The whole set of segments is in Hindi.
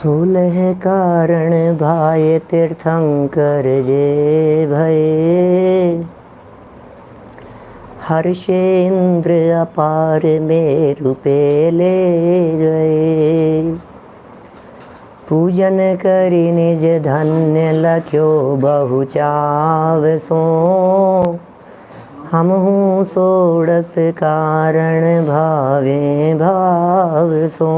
सोलह कारण भाय तीर्थंकर जे भये, हर्षेंद्र अपार मेरु पे ले गए। पूजन करि निज धन्य लख्यो बहु चावसो, हमहु सोड़स कारण भावे भावसो।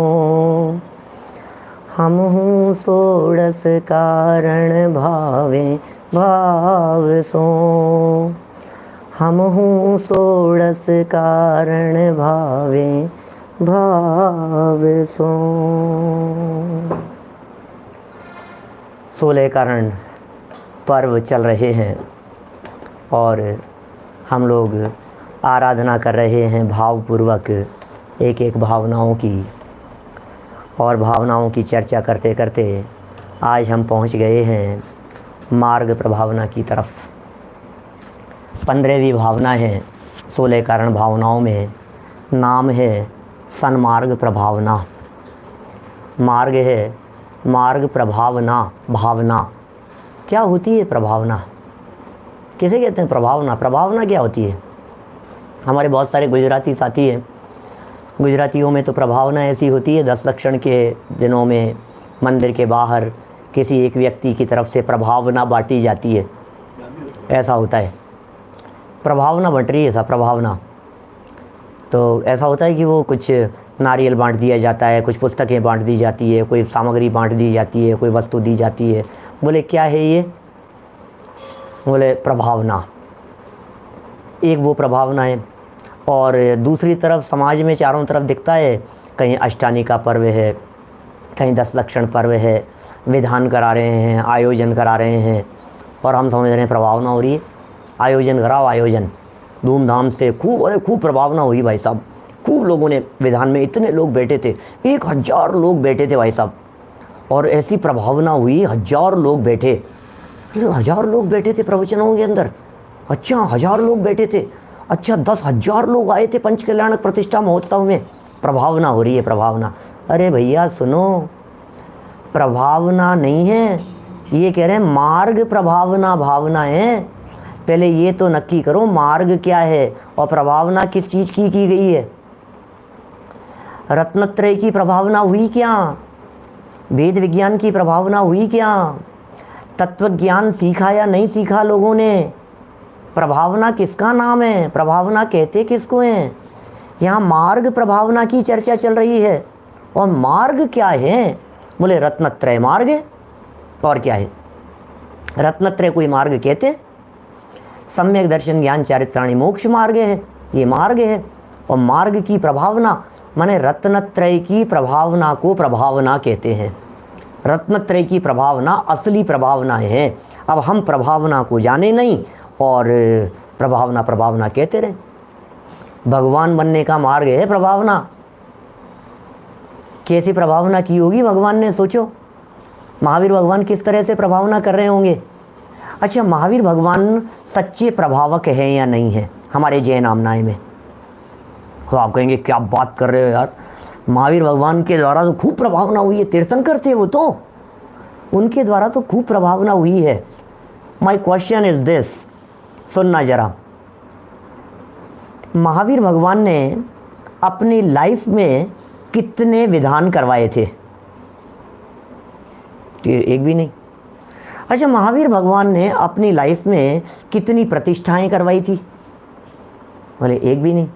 हमहु सोड़स कारण भावे भावसो। हमहु सोड़स कारण भावे भावसो। 16 कारण पर्व चल रहे हैं और हम लोग आराधना कर रहे हैं भावपूर्वक एक एक भावनाओं की, और भावनाओं की चर्चा करते करते आज हम पहुंच गए हैं मार्ग प्रभावना की तरफ। 15वीं भावना है 16 कारण भावनाओं में, नाम है सन्मार्ग प्रभावना। मार्ग है मार्ग प्रभावना। भावना क्या होती है? प्रभावना किसे कहते हैं? प्रभावना। प्रभावना क्या होती है? हमारे बहुत सारे गुजराती साथी हैं, गुजरातियों में तो प्रभावना ऐसी होती है 10 लक्षण के दिनों में मंदिर के बाहर किसी एक व्यक्ति की तरफ से प्रभावना बांटी जाती है, ऐसा होता है। प्रभावना बंट रही है ऐसा, प्रभावना। तो ऐसा होता है कि वो कुछ नारियल बांट दिया जाता है, कुछ पुस्तकें बांट दी जाती है, कोई सामग्री बांट दी जाती है, कोई वस्तु दी जाती है। बोले क्या है ये? बोले प्रभावना। एक वो प्रभावना है। और दूसरी तरफ समाज में चारों तरफ दिखता है, कहीं अष्टानी का पर्व है, कहीं 10 लक्षण पर्व है, विधान करा रहे हैं, आयोजन करा रहे हैं, और हम समझ रहे हैं प्रभावना हो रही है। आयोजन कराओ, आयोजन धूमधाम से, खूब प्रभावना हुई भाई साहब। खूब लोगों ने, विधान में इतने लोग बैठे थे, 1000 लोग बैठे थे भाई साहब, और ऐसी प्रभावना हुई, 1000 लोग बैठे। 1000 लोग बैठे थे प्रवचनों के अंदर। अच्छा, 1000 लोग बैठे थे। अच्छा, 10,000 लोग आए थे पंच कल्याणक प्रतिष्ठा महोत्सव में। प्रभावना हो रही है, प्रभावना। अरे भैया सुनो, प्रभावना नहीं है, ये कह रहे हैं मार्ग प्रभावना भावना है। पहले ये तो नक्की करो मार्ग क्या है और प्रभावना किस चीज़ की गई है। रत्नत्रय की प्रभावना हुई क्या? वेद विज्ञान की प्रभावना हुई क्या? तत्व ज्ञान सीखा या नहीं सीखा लोगों ने? प्रभावना किसका नाम है? प्रभावना कहते किसको हैं? यहाँ मार्ग प्रभावना की चर्चा चल रही है। और मार्ग क्या है? बोले रत्नत्रय मार्ग है। और क्या है? रत्नत्रय कोई मार्ग कहते? सम्यक दर्शन ज्ञान चारित्राणि मोक्ष मार्ग है, ये मार्ग है। और मार्ग की प्रभावना माने रत्नत्रय की प्रभावना को प्रभावना कहते हैं। रत्नत्रय की प्रभावना असली प्रभावना है। अब हम प्रभावना को जाने नहीं और प्रभावना कहते रहे। भगवान बनने का मार्ग है प्रभावना। कैसी प्रभावना की होगी भगवान ने? सोचो, महावीर भगवान किस तरह से प्रभावना कर रहे होंगे। अच्छा, महावीर भगवान सच्चे प्रभावक हैं या नहीं है हमारे जैन आमनाय में? तो आप कहेंगे क्या बात कर रहे हो यार, महावीर भगवान के द्वारा तो खूब प्रभावना हुई है। तीर्थंकर थे वो, तो उनके द्वारा तो खूब प्रभावना हुई है। माई क्वेश्चन इज दिस, सुनना जरा। महावीर भगवान ने अपनी लाइफ में कितने विधान करवाए थे? एक भी नहीं। अच्छा, महावीर भगवान ने अपनी लाइफ में कितनी प्रतिष्ठाएं करवाई थी? बोले एक भी नहीं।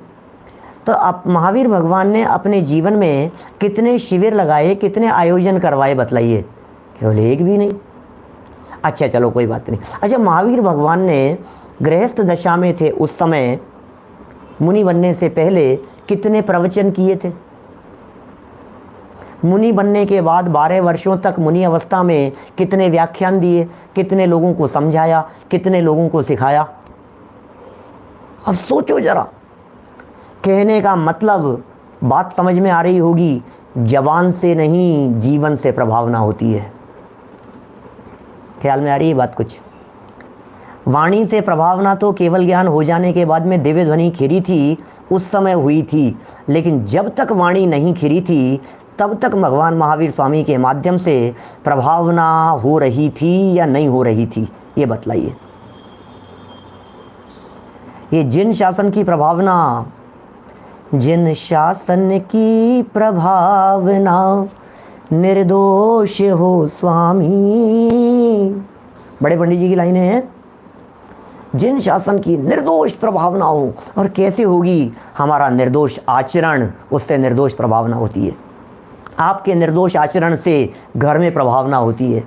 तो अब महावीर भगवान ने अपने जीवन में कितने शिविर लगाए, कितने आयोजन करवाए बतलाइए? केवल एक भी नहीं। अच्छा चलो कोई बात नहीं। अच्छा, महावीर भगवान ने गृहस्थ दशा में थे उस समय, मुनि बनने से पहले कितने प्रवचन किए थे? मुनि बनने के बाद 12 वर्षों तक मुनि अवस्था में कितने व्याख्यान दिए, कितने लोगों को समझाया, कितने लोगों को सिखाया? अब सोचो जरा। कहने का मतलब बात समझ में आ रही होगी, जबान से नहीं जीवन से प्रभावना होती है। ख्याल में आ रही है बात कुछ? वाणी से प्रभावना तो केवल ज्ञान हो जाने के बाद में दिव्य ध्वनि खिरी थी, उस समय हुई थी, लेकिन जब तक वाणी नहीं खिरी थी तब तक भगवान महावीर स्वामी के माध्यम से प्रभावना हो रही थी या नहीं हो रही थी, ये बतलाइए। ये जिन शासन की प्रभावना, जिन शासन की प्रभावना निर्दोष हो स्वामी, बड़े पंडित जी की लाइनें हैं। जिन शासन की निर्दोष प्रभावना हो, और कैसे होगी? हमारा निर्दोष आचरण, उससे निर्दोष प्रभावना होती है। आपके निर्दोष आचरण से घर में प्रभावना होती है।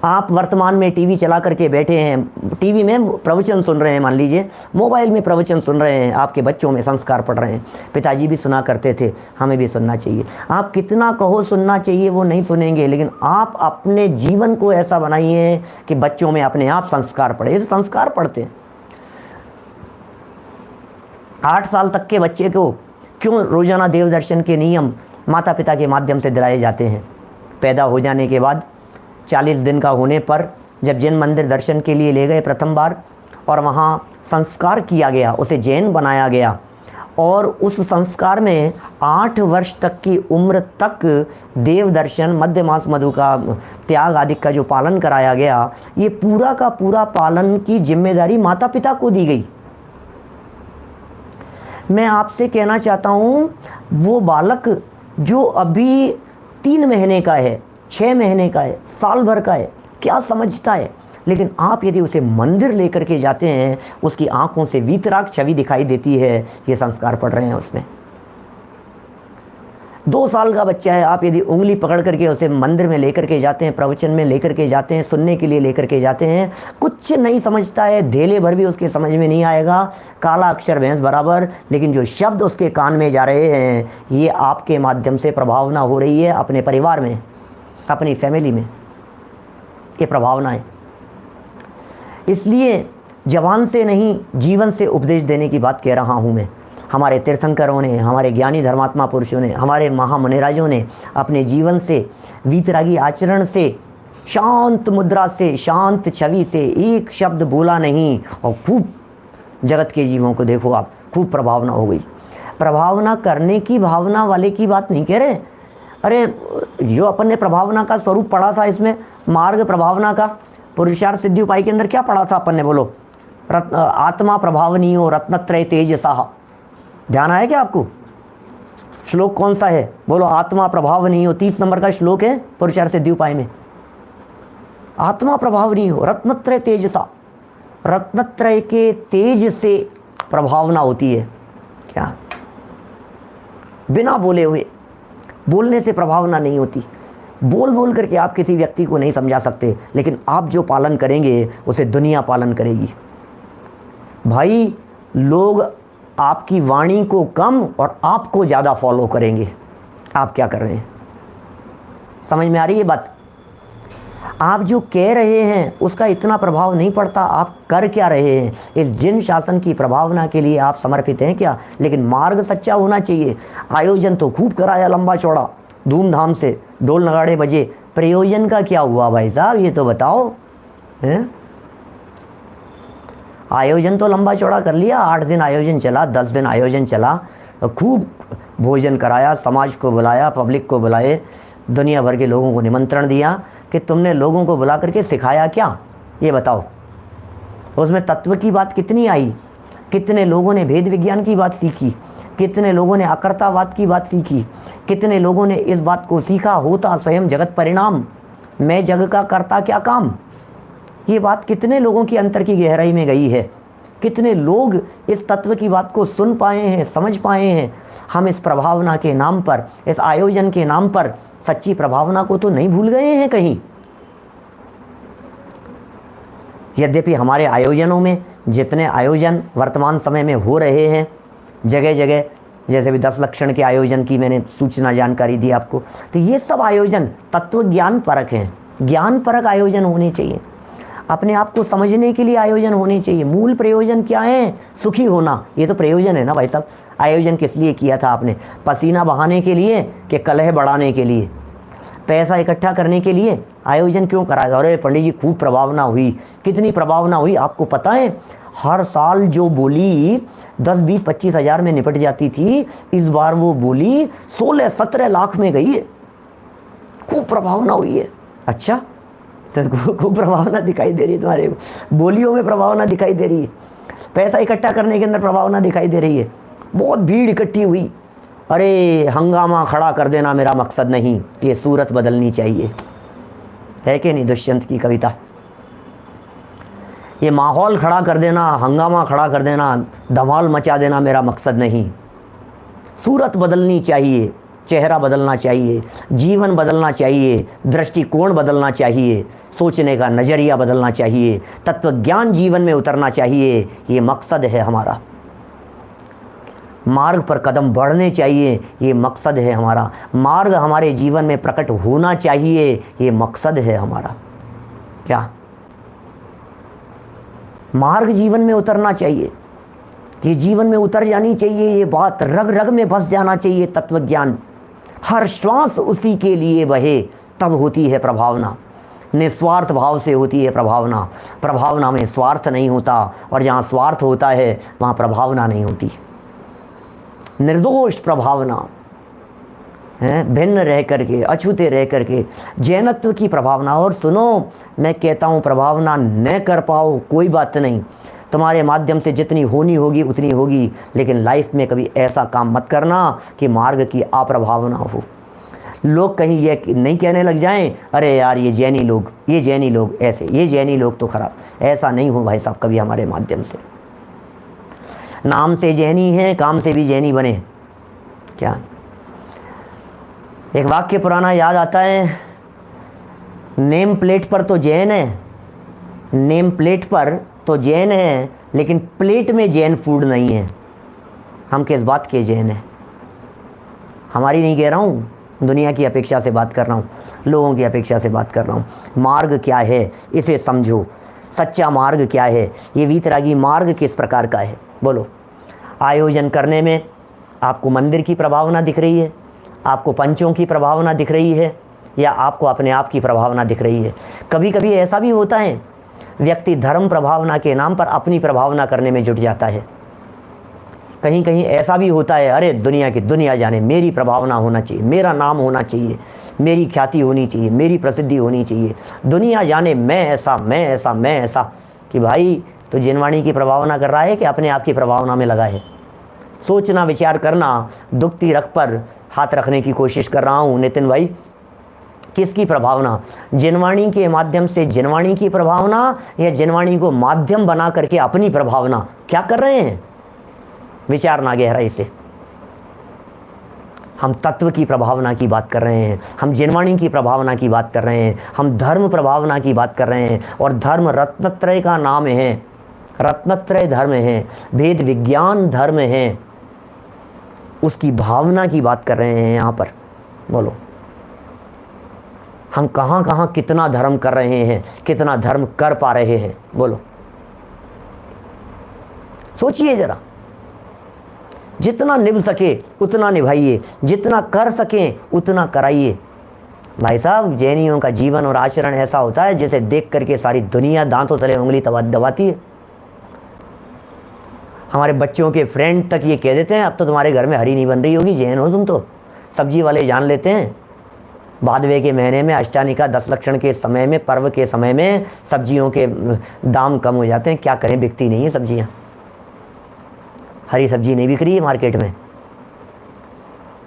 आप वर्तमान में टीवी चला करके बैठे हैं, टीवी में प्रवचन सुन रहे हैं, मान लीजिए मोबाइल में प्रवचन सुन रहे हैं, आपके बच्चों में संस्कार पड़ रहे हैं। पिताजी भी सुना करते थे, हमें भी सुनना चाहिए। आप कितना कहो सुनना चाहिए, वो नहीं सुनेंगे, लेकिन आप अपने जीवन को ऐसा बनाइए कि बच्चों में अपने आप संस्कार पड़े। ऐसे संस्कार पड़ते हैं। 8 साल तक के बच्चे को क्यों रोजाना देव दर्शन के नियम माता पिता के माध्यम से दिलाए जाते हैं? पैदा हो जाने के बाद 40 दिन का होने पर जब जैन मंदिर दर्शन के लिए ले गए प्रथम बार, और वहाँ संस्कार किया गया, उसे जैन बनाया गया, और उस संस्कार में 8 वर्ष तक की उम्र तक देव दर्शन, मध्य मास मधु का त्याग आदि का जो पालन कराया गया, ये पूरा का पूरा पालन की जिम्मेदारी माता पिता को दी गई। मैं आपसे कहना चाहता हूँ, वो बालक जो अभी 3 महीने का है, 6 महीने का है, साल भर का है, क्या समझता है? लेकिन आप यदि उसे मंदिर लेकर के जाते हैं, उसकी आंखों से वीतराग छवि दिखाई देती है, ये संस्कार पड़ रहे हैं उसमें। 2 साल का बच्चा है, आप यदि उंगली पकड़ करके उसे मंदिर में लेकर के जाते हैं, प्रवचन में लेकर के जाते हैं, सुनने के लिए लेकर के जाते हैं, कुछ नहीं समझता है, धेले भर भी उसके समझ में नहीं आएगा, काला अक्षर भैंस बराबर, लेकिन जो शब्द उसके कान में जा रहे हैं, ये आपके माध्यम से प्रभावना हो रही है अपने परिवार में, अपनी फैमिली में, ये प्रभावना है। इसलिए जबान से नहीं, जीवन से उपदेश देने की बात कह रहा हूँ मैं। हमारे तीर्थंकरों ने, हमारे ज्ञानी धर्मात्मा पुरुषों ने, हमारे महामुनिराजों ने अपने जीवन से, वीतरागी आचरण से, शांत मुद्रा से, शांत छवि से एक शब्द बोला नहीं, और खूब जगत के जीवों को देखो आप, खूब प्रभावना हो गई। प्रभावना करने की भावना वाले की बात नहीं कह रहे। अरे जो अपन ने प्रभावना का स्वरूप पढ़ा था, इसमें मार्ग प्रभावना का पुरुषार्थ सिद्धि उपाय के अंदर क्या पढ़ा था अपन ने? बोलो, आत्मा प्रभावनीयो रत्नत्रय तेजसा। ध्यान आया क्या आपको? श्लोक कौन सा है? बोलो, आत्मा प्रभावनीयो, 30 नंबर का श्लोक है पुरुषार्थ सिद्धि उपाय में। आत्मा प्रभावनीयो रत्नत्रय तेजसा। रत्नत्रय के तेज से प्रभावना होती है। क्या? बिना बोले हुए, बोलने से प्रभावना नहीं होती। बोल बोल करके आप किसी व्यक्ति को नहीं समझा सकते, लेकिन आप जो पालन करेंगे उसे दुनिया पालन करेगी। भाई, लोग आपकी वाणी को कम और आपको ज़्यादा फॉलो करेंगे। आप क्या कर रहे हैं? समझ में आ रही है बात? आप जो कह रहे हैं उसका इतना प्रभाव नहीं पड़ता, आप कर क्या रहे हैं। इस जिन शासन की प्रभावना के लिए आप समर्पित हैं क्या? लेकिन मार्ग सच्चा होना चाहिए। आयोजन तो खूब कराया, लंबा चौड़ा, धूमधाम से, ढोल नगाड़े बजे, प्रयोजन का क्या हुआ भाई साहब, ये तो बताओ हैं? आयोजन तो लंबा चौड़ा कर लिया, 8 दिन आयोजन चला, 10 दिन आयोजन चला, खूब भोजन कराया, समाज को बुलाया, पब्लिक को बुलाए, दुनिया भर के लोगों को निमंत्रण दिया, कि तुमने लोगों को बुला करके सिखाया क्या, ये बताओ। उसमें तत्व की बात कितनी आई? कितने लोगों ने भेद विज्ञान की बात सीखी? कितने लोगों ने अकर्तावाद की बात सीखी? कितने लोगों ने इस बात को सीखा, होता स्वयं जगत परिणाम, मैं जग का करता क्या काम। ये बात कितने लोगों की अंतर की गहराई में गई है। कितने लोग इस तत्व की बात को सुन पाए हैं, समझ पाए हैं। हम इस प्रभावना के नाम पर, इस आयोजन के नाम पर सच्ची प्रभावना को तो नहीं भूल गए हैं कहीं। यद्यपि हमारे आयोजनों में, जितने आयोजन वर्तमान समय में हो रहे हैं जगह जगह, जैसे भी 10 लक्षण के आयोजन की मैंने सूचना जानकारी दी आपको, तो ये सब आयोजन तत्व ज्ञान परक हैं। ज्ञान परक आयोजन होने चाहिए, अपने आप को समझने के लिए आयोजन होने चाहिए। मूल प्रयोजन क्या है? सुखी होना, ये तो प्रयोजन है ना भाई साहब। आयोजन किस लिए किया था आपने? पसीना बहाने के लिए कि कलह बढ़ाने के लिए, पैसा इकट्ठा करने के लिए आयोजन क्यों कराया? अरे पंडित जी खूब प्रभावना हुई। कितनी प्रभावना हुई आपको पता है? हर साल जो बोली 10, 20, 25 हज़ार में निपट जाती थी, इस बार वो बोली 16-17 लाख में गई है। खूब प्रभावना हुई है। अच्छा, तो खूब प्रभावना दिखाई दे रही है, तुम्हारे बोलियों में प्रभावना दिखाई दे रही है, पैसा इकट्ठा करने के अंदर प्रभावना दिखाई दे रही है, बहुत भीड़ इकट्ठी हुई, अरे हंगामा खड़ा कर देना मेरा मकसद नहीं, ये सूरत बदलनी चाहिए। है कि नहीं दुष्यंत की कविता? ये माहौल खड़ा कर देना, हंगामा खड़ा कर देना, धमाल मचा देना मेरा मकसद नहीं, सूरत बदलनी चाहिए, चेहरा बदलना चाहिए, जीवन बदलना चाहिए, दृष्टिकोण बदलना चाहिए, सोचने का नज़रिया बदलना चाहिए, तत्वज्ञान जीवन में उतरना चाहिए। ये मकसद है हमारा, मार्ग पर कदम बढ़ने चाहिए, ये मकसद है हमारा, मार्ग हमारे जीवन में प्रकट होना चाहिए, ये मकसद है हमारा। क्या मार्ग जीवन में उतरना चाहिए, ये जीवन में उतर जानी चाहिए, ये बात रग रग में बस जाना चाहिए। तत्वज्ञान, हर श्वास उसी के लिए बहे, तब होती है प्रभावना, निस्वार्थ भाव से होती है प्रभावना। प्रभावना में स्वार्थ नहीं होता, और जहाँ स्वार्थ होता है वहाँ प्रभावना नहीं होती। निर्दोष प्रभावना है, भिन्न रह करके, अछूते रह करके, जैनत्व की प्रभावना। और सुनो, मैं कहता हूँ प्रभावना न कर पाओ कोई बात नहीं, तुम्हारे माध्यम से जितनी होनी होगी उतनी होगी, लेकिन लाइफ में कभी ऐसा काम मत करना कि मार्ग की अप्रभावना हो। लोग कहीं ये नहीं कहने लग जाएं, अरे यार ये जैनी लोग ऐसे, ये जैनी लोग तो खराब। ऐसा नहीं हो भाई साहब कभी हमारे माध्यम से। नाम से जैनी है, काम से भी जैनी बने। क्या एक वाक्य पुराना याद आता है, नेम प्लेट पर तो जैन है, नेम प्लेट पर तो जैन है, लेकिन प्लेट में जैन फूड नहीं है। हम किस बात के जैन हैं? हमारी नहीं कह रहा हूँ, दुनिया की अपेक्षा से बात कर रहा हूँ, लोगों की अपेक्षा से बात कर रहा हूँ। मार्ग क्या है इसे समझो, सच्चा मार्ग क्या है, ये वीतरागी मार्ग किस प्रकार का है। बोलो, आयोजन करने में आपको मंदिर की प्रभावना दिख रही है, आपको पंचों की प्रभावना दिख रही है, या आपको अपने आप की प्रभावना दिख रही है? कभी कभी ऐसा भी होता है, व्यक्ति धर्म प्रभावना के नाम पर अपनी प्रभावना करने में जुट जाता है। कहीं कहीं ऐसा भी होता है, अरे दुनिया की दुनिया जाने, मेरी प्रभावना होना चाहिए, मेरा नाम होना चाहिए, मेरी ख्याति होनी चाहिए, मेरी प्रसिद्धि होनी चाहिए, दुनिया जाने मैं ऐसा, मैं ऐसा, मैं ऐसा। कि भाई तो जिनवाणी की प्रभावना कर रहा है कि अपने आप की प्रभावना में लगा है? सोचना, विचार करना। दुखती रख पर हाथ रखने की कोशिश कर रहा हूँ नितिन भाई। किसकी प्रभावना? जिनवाणी के माध्यम से जिनवाणी की प्रभावना, या जिनवाणी को माध्यम बना करके अपनी प्रभावना? क्या कर रहे हैं? विचारना गहराई से। हम तत्व की प्रभावना की बात कर रहे हैं, हम जिनवाणी की प्रभावना की बात कर रहे हैं, हम धर्म प्रभावना की बात कर रहे हैं। और धर्म रत्नत्रय का नाम है, रत्नत्रय धर्म है, वेद विज्ञान धर्म है, उसकी भावना की बात कर रहे हैं यहाँ पर। बोलो, हम कहाँ कहाँ कितना धर्म कर रहे हैं, कितना धर्म कर पा रहे हैं? बोलो, सोचिए जरा। जितना निभ सके उतना निभाइए, जितना कर सकें उतना कराइए। भाई साहब, जैनियों का जीवन और आचरण ऐसा होता है जैसे देख करके सारी दुनिया दांतों तले उंगली दबाती है। हमारे बच्चों के फ्रेंड तक ये कह देते हैं, अब तो तुम्हारे घर में हरी नहीं बन रही होगी, जैन हो तुम तो। सब्जी वाले जान लेते हैं, भादवे के महीने में, अष्टानिका 10 लक्षण के समय में, पर्व के समय में सब्जियों के दाम कम हो जाते हैं। क्या करें, बिकती नहीं है सब्जियां, हरी सब्जी नहीं बिक रही है मार्केट में।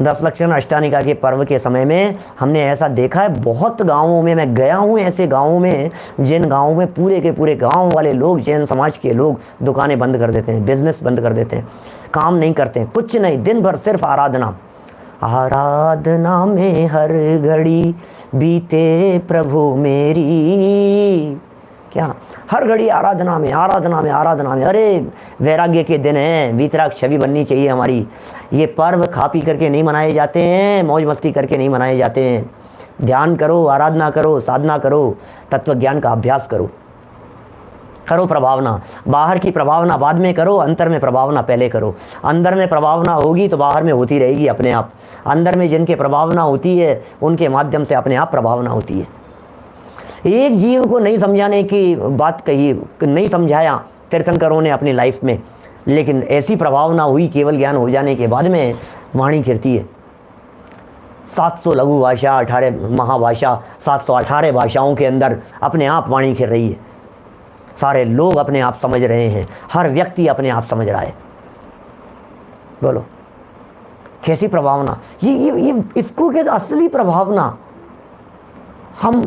10 लक्षण अष्टानिका के पर्व के समय में हमने ऐसा देखा है बहुत गांवों में। मैं गया हूँ ऐसे गांवों में, जिन गांवों में पूरे के पूरे गांव वाले लोग, जैन समाज के लोग दुकानें बंद कर देते हैं, बिजनेस बंद कर देते हैं, काम नहीं करते हैं, कुछ नहीं, दिन भर सिर्फ आराधना। आराधना में हर घड़ी बीते प्रभु मेरी। क्या हर घड़ी आराधना में, आराधना में, आराधना में। अरे वैराग्य के दिन हैं, वीतराग छवि बननी चाहिए हमारी। ये पर्व खा पी करके नहीं मनाए जाते हैं, मौज मस्ती करके नहीं मनाए जाते हैं। ध्यान करो, आराधना करो, साधना करो, तत्व ज्ञान का अभ्यास करो, करो प्रभावना। बाहर की प्रभावना बाद में करो, अंतर में प्रभावना पहले करो। अंदर में प्रभावना होगी तो बाहर में होती रहेगी अपने आप। अंदर में जिनके प्रभावना होती है उनके माध्यम से अपने आप प्रभावना होती है। एक जीव को नहीं समझाने की बात कही, नहीं समझाया तीर्थंकरों ने अपनी लाइफ में, लेकिन ऐसी प्रभावना हुई केवल ज्ञान हो जाने के बाद में, वाणी गिरती है। 700 लघु भाषा, 18 महाभाषा, 718 भाषाओं के अंदर अपने आप वाणी खेल रही है। सारे लोग अपने आप समझ रहे हैं, हर व्यक्ति अपने आप समझ रहा है। बोलो कैसी प्रभावना, ये इसको कहते असली प्रभावना। हम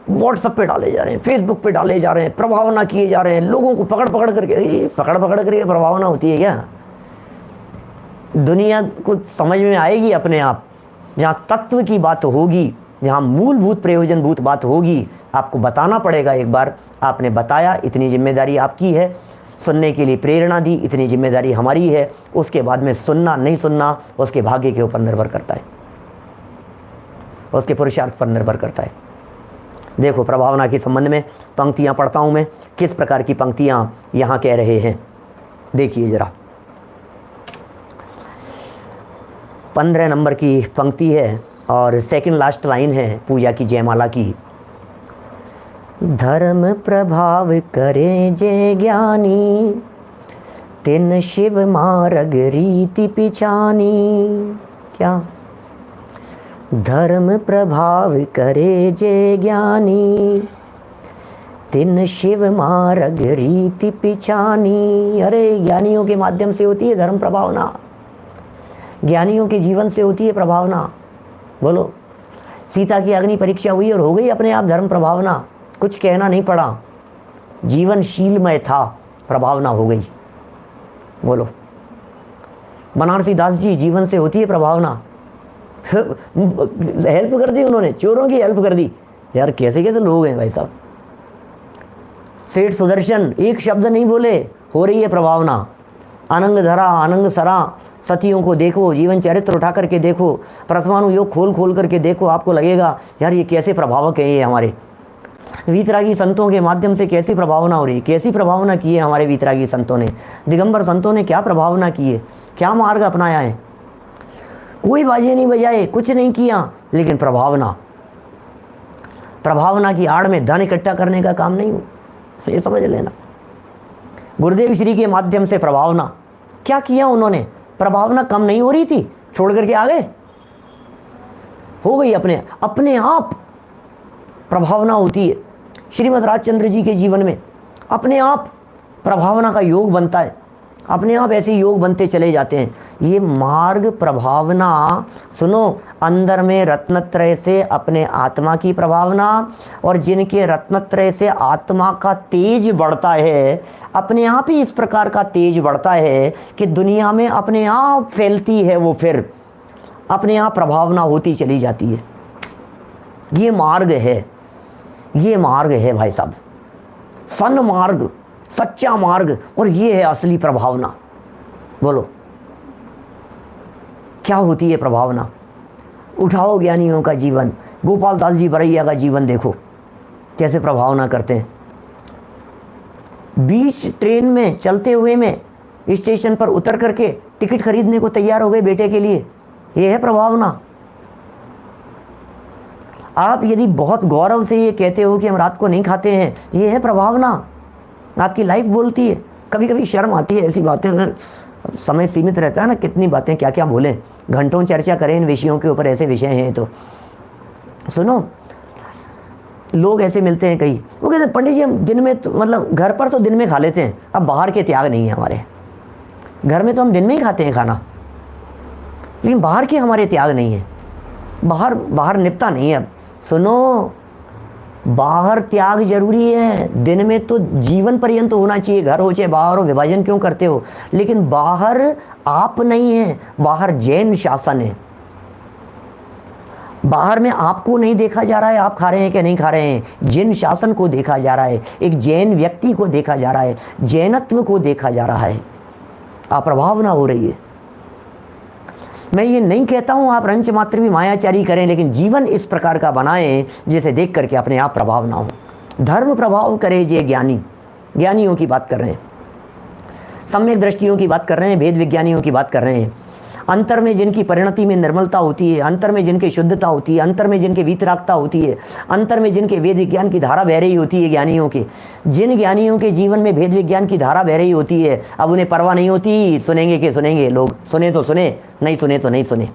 व्हाट्सएप पे डाले जा रहे हैं, फेसबुक पे डाले जा रहे हैं, प्रभावना किए जा रहे हैं, लोगों को पकड़ पकड़ करके प्रभावना होती है क्या? दुनिया को समझ में आएगी अपने आप, जहाँ तत्व की बात होगी, जहाँ मूलभूत प्रयोजनभूत बात होगी। आपको बताना पड़ेगा। एक बार आपने बताया, इतनी जिम्मेदारी आपकी है। सुनने के लिए प्रेरणा दी, इतनी जिम्मेदारी हमारी है। उसके बाद में सुनना नहीं सुनना उसके भाग्य के ऊपर निर्भर करता है, उसके पुरुषार्थ पर निर्भर करता है। देखो प्रभावना के संबंध में पंक्तियाँ पढ़ता हूँ मैं, किस प्रकार की पंक्तियाँ यहाँ कह रहे हैं। देखिए ज़रा, 15 नंबर की पंक्ति है और सेकंड लास्ट लाइन है पूजा की जयमाला की। धर्म प्रभाव करे जे ज्ञानी, तिन शिव मार्ग रीति पिछानी। क्या? धर्म प्रभाव करे जे ज्ञानी, तिन शिव मार्ग रीति पिछानी। अरे ज्ञानियों के माध्यम से होती है धर्म प्रभावना, ज्ञानियों के जीवन से होती है प्रभावना। बोलो, सीता की अग्नि परीक्षा हुई और हो गई अपने आप धर्म प्रभावना, कुछ कहना नहीं पड़ा, जीवनशीलमय था, प्रभावना हो गई। बोलो, बनारसी दास जी जीवन से होती है प्रभावना, हेल्प कर दी उन्होंने, चोरों की हेल्प कर दी। यार कैसे कैसे लोग हैं भाई साहब। सेठ सुदर्शन एक शब्द नहीं बोले, हो रही है प्रभावना। अनंग धरा अनंग सरा, सतियों को देखो, जीवन चरित्र उठा करके देखो, प्रथमानु योग खोल खोल करके देखो, आपको लगेगा यार ये कैसे प्रभावक है ये हमारे। वीतरागी संतों के माध्यम से कैसी प्रभावना हो रही है, कैसी प्रभावना की है हमारे वीतरागी संतों ने, दिगंबर संतों ने क्या प्रभावना की है, क्या मार्ग अपनाया है। कोई बाजे नहीं बजाए, कुछ नहीं किया, लेकिन प्रभावना की आड़ में धन इकट्ठा करने का काम नहीं हो, ये समझ लेना। गुरुदेव श्री के माध्यम से प्रभावना क्या किया उन्होंने, प्रभावना कम नहीं हो रही थी, छोड़ करके आ गए, हो गई अपने आप प्रभावना होती है। श्रीमद् राजचंद्र जी के जीवन में अपने आप प्रभावना का योग बनता है, अपने आप ऐसे योग बनते चले जाते हैं। ये मार्ग प्रभावना, सुनो, अंदर में रत्नत्रय से अपने आत्मा की प्रभावना, और जिनके रत्नत्रय से आत्मा का तेज बढ़ता है, अपने आप ही इस प्रकार का तेज बढ़ता है कि दुनिया में अपने आप फैलती है, वो फिर अपने आप प्रभावना होती चली जाती है। ये मार्ग है, ये मार्ग है भाई साहब, सन्मार्ग, सच्चा मार्ग, और ये है असली प्रभावना। बोलो क्या होती है प्रभावना। उठाओ ज्ञानियों का जीवन, गोपाल दास जी बरैया का जीवन देखो कैसे प्रभावना करते हैं। बीच ट्रेन में चलते हुए में स्टेशन पर उतर करके टिकट खरीदने को तैयार हो गए बेटे के लिए, ये है प्रभावना। आप यदि बहुत गौरव से ये कहते हो कि हम रात को नहीं खाते हैं, ये है प्रभावना, आपकी लाइफ बोलती है। कभी कभी शर्म आती है ऐसी बातें, अगर समय सीमित रहता है ना, कितनी बातें क्या क्या बोलें, घंटों चर्चा करें इन विषयों के ऊपर, ऐसे विषय हैं। तो सुनो, लोग ऐसे मिलते हैं कई, वो कहते हैं पंडित जी हम दिन में तो मतलब घर पर तो दिन में खा लेते हैं, अब बाहर के त्याग नहीं है हमारे। घर में तो हम दिन में ही खाते हैं खाना, लेकिन बाहर के हमारे त्याग नहीं है, बाहर निपटा नहीं है। अब सुनो, बाहर त्याग जरूरी है, दिन में तो जीवन पर्यंत होना चाहिए, घर हो चाहे बाहर हो, विभाजन क्यों करते हो। लेकिन बाहर आप नहीं है, बाहर जैन शासन है। बाहर में आपको नहीं देखा जा रहा है आप खा रहे हैं कि नहीं खा रहे हैं, जैन शासन को देखा जा रहा है, एक जैन व्यक्ति को देखा जा रहा है, जैनत्व को देखा जा रहा है। आप प्रभावना हो रही है। मैं ये नहीं कहता हूँ आप रंच मात्र भी मायाचारी करें, लेकिन जीवन इस प्रकार का बनाएं जिसे देख करके अपने आप प्रभाव ना हो। धर्म प्रभाव करे जे ज्ञानी, ज्ञानियों की बात कर रहे हैं, सम्यक दृष्टियों की बात कर रहे हैं, भेद विज्ञानियों की बात कर रहे हैं। अंतर में जिनकी परिणति में निर्मलता होती है, अंतर में जिनकी शुद्धता होती है, अंतर में जिनके वीतरागता होती है, अंतर में जिनके वेद विज्ञान की धारा बह रही होती है ज्ञानियों के, जिन ज्ञानियों के जीवन में भेद विज्ञान की धारा बह रही होती है, अब उन्हें परवाह नहीं होती सुनेंगे कि सुनेंगे लोग, सुने तो सुने, नहीं सुने तो नहीं सुने।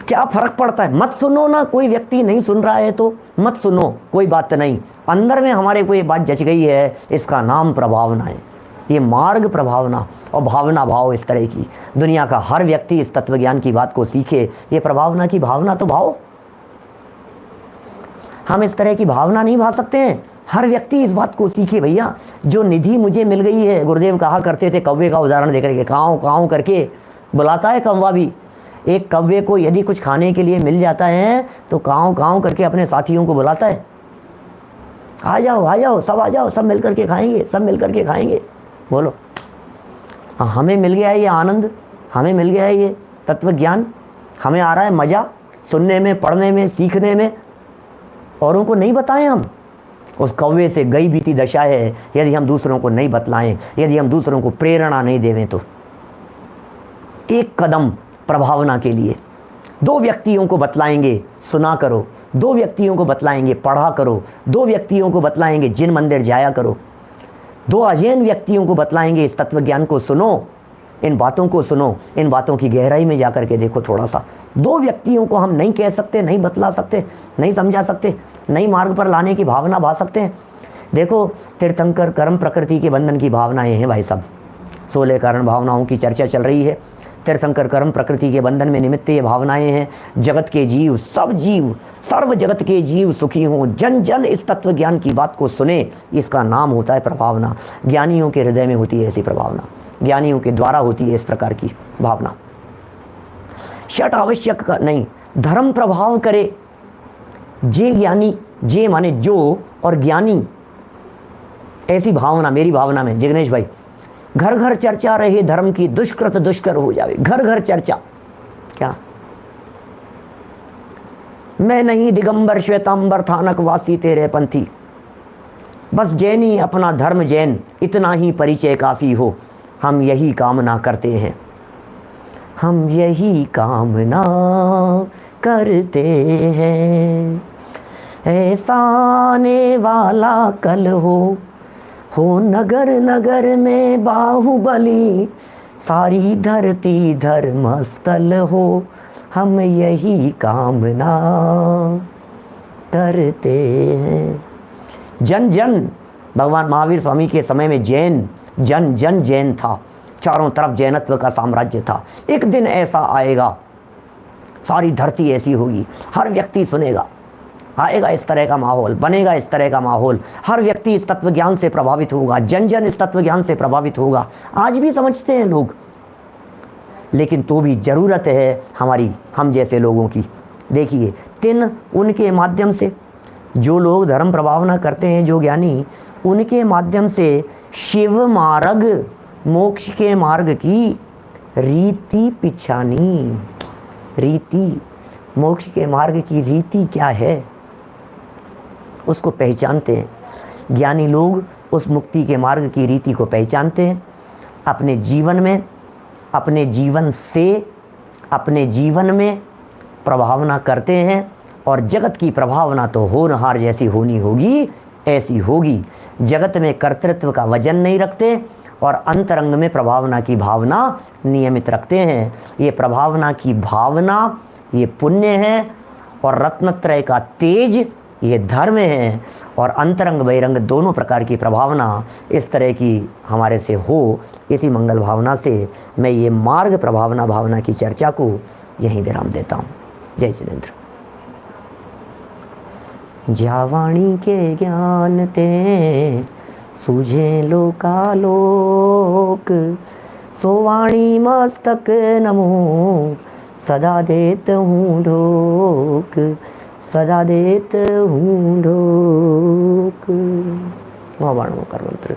क्या फर्क पड़ता है, मत सुनो ना, कोई व्यक्ति नहीं सुन रहा है तो मत सुनो, कोई बात नहीं। अंदर में हमारे को ये बात जच गई है, इसका नाम प्रभावना है। ये मार्ग प्रभावना और भावना भाव इस तरह की, दुनिया का हर व्यक्ति इस तत्वज्ञान की बात को सीखे। ये प्रभावना की भावना तो भाव, हम इस तरह की भावना नहीं भा सकते हैं। हर व्यक्ति इस बात को सीखे भैया। जो निधि मुझे मिल गई है, गुरुदेव कहा करते थे, कौवे का उदाहरण देकर के, काँव काँव करके बुलाता है कौवा भी। एक कौवे को यदि कुछ खाने के लिए मिल जाता है तो काँव काँव करके अपने साथियों को बुलाता है, आ जाओ सब आ जाओ, सब मिल करके खाएंगे, सब मिल करके खाएंगे। बोलो, हमें मिल गया है ये आनंद, हमें मिल गया है ये तत्व ज्ञान, हमें आ रहा है मज़ा सुनने में, पढ़ने में, सीखने में, औरों को नहीं बताएं हम। उस कौवे से गई बीती दशा है यदि हम दूसरों को नहीं बतलाएं, यदि हम दूसरों को प्रेरणा नहीं देवें तो। एक कदम प्रभावना के लिए, 2 व्यक्तियों को बतलाएंगे सुना करो, 2 व्यक्तियों को बतलाएंगे पढ़ा करो, 2 व्यक्तियों को बतलाएंगे जिन मंदिर जाया करो, 2 अजैन व्यक्तियों को बतलाएंगे इस तत्व ज्ञान को सुनो, इन बातों को सुनो, इन बातों की गहराई में जाकर के देखो थोड़ा सा। 2 व्यक्तियों को हम नहीं कह सकते, नहीं बतला सकते, नहीं समझा सकते, नहीं मार्ग पर लाने की भावना भा सकते हैं। देखो, तीर्थंकर कर्म प्रकृति के बंधन की भावनाएं हैं भाई साहब। 16 कारण भावनाओं की चर्चा चल रही है। तीर्थंकर कर्म प्रकृति के बंधन में निमित्त ये भावनाएं हैं। जगत के जीव, सब जीव, सर्व जगत के जीव सुखी हों, जन जन इस तत्व ज्ञान की बात को सुने, इसका नाम होता है प्रभावना। ज्ञानियों के हृदय में होती है ऐसी प्रभावना, ज्ञानियों के द्वारा होती है इस प्रकार की भावना। षट आवश्यक का नहीं, धर्म प्रभाव करे, जे ज्ञानी, जे माने जो, और ज्ञानी, ऐसी भावना मेरी भावना में। जिग्नेश भाई, घर घर चर्चा रहे धर्म की, दुष्कृत दुष्कर हो जावे। घर घर चर्चा क्या, मैं नहीं दिगंबर श्वेतांबर थानक वासी तेरे पंथी, बस जैनी अपना धर्म जैन, इतना ही परिचय काफ़ी हो, हम यही कामना करते हैं, हम यही कामना करते हैं। ऐसा आने वाला कल हो नगर नगर में बाहुबली, सारी धरती धर्मस्थल हो, हम यही कामना करते हैं। जन जन, भगवान महावीर स्वामी के समय में जैन जन जन जैन था, चारों तरफ जैनत्व का साम्राज्य था। एक दिन ऐसा आएगा, सारी धरती ऐसी होगी, हर व्यक्ति सुनेगा, आएगा इस तरह का माहौल, बनेगा इस तरह का माहौल, हर व्यक्ति इस तत्व ज्ञान से प्रभावित होगा, जन जन इस तत्व ज्ञान से प्रभावित होगा। आज भी समझते हैं लोग, लेकिन तो भी ज़रूरत है हमारी, हम जैसे लोगों की। देखिए, 3 उनके माध्यम से, जो लोग धर्म प्रभावना करते हैं, जो ज्ञानी, उनके माध्यम से शिव मार्ग, मोक्ष के मार्ग की रीति पिछानी। रीति, मोक्ष के मार्ग की रीति क्या है, उसको पहचानते हैं। ज्ञानी लोग उस मुक्ति के मार्ग की रीति को पहचानते हैं, अपने जीवन में, अपने जीवन से, अपने जीवन में प्रभावना करते हैं। और जगत की प्रभावना तो होनहार जैसी होनी होगी, ऐसी होगी। जगत में कर्तृत्व का वजन नहीं रखते और अंतरंग में प्रभावना की भावना नियमित रखते हैं। ये प्रभावना की भावना, ये पुण्य है, और रत्नत्रय का तेज, ये धर्म है। और अंतरंग बहिरंग दोनों प्रकार की प्रभावना इस तरह की हमारे से हो, इसी मंगल भावना से मैं ये मार्ग प्रभावना भावना की चर्चा को यहीं विराम देता हूँ। जय जिनेंद्र। जावाणी के ज्ञान ते सूझे लोकालोक, सोवाणी मस्तक नमो सदा देत हूँ ढोक, सदा देत हूँ ढोक। वहाँ बाण कर मंत्र।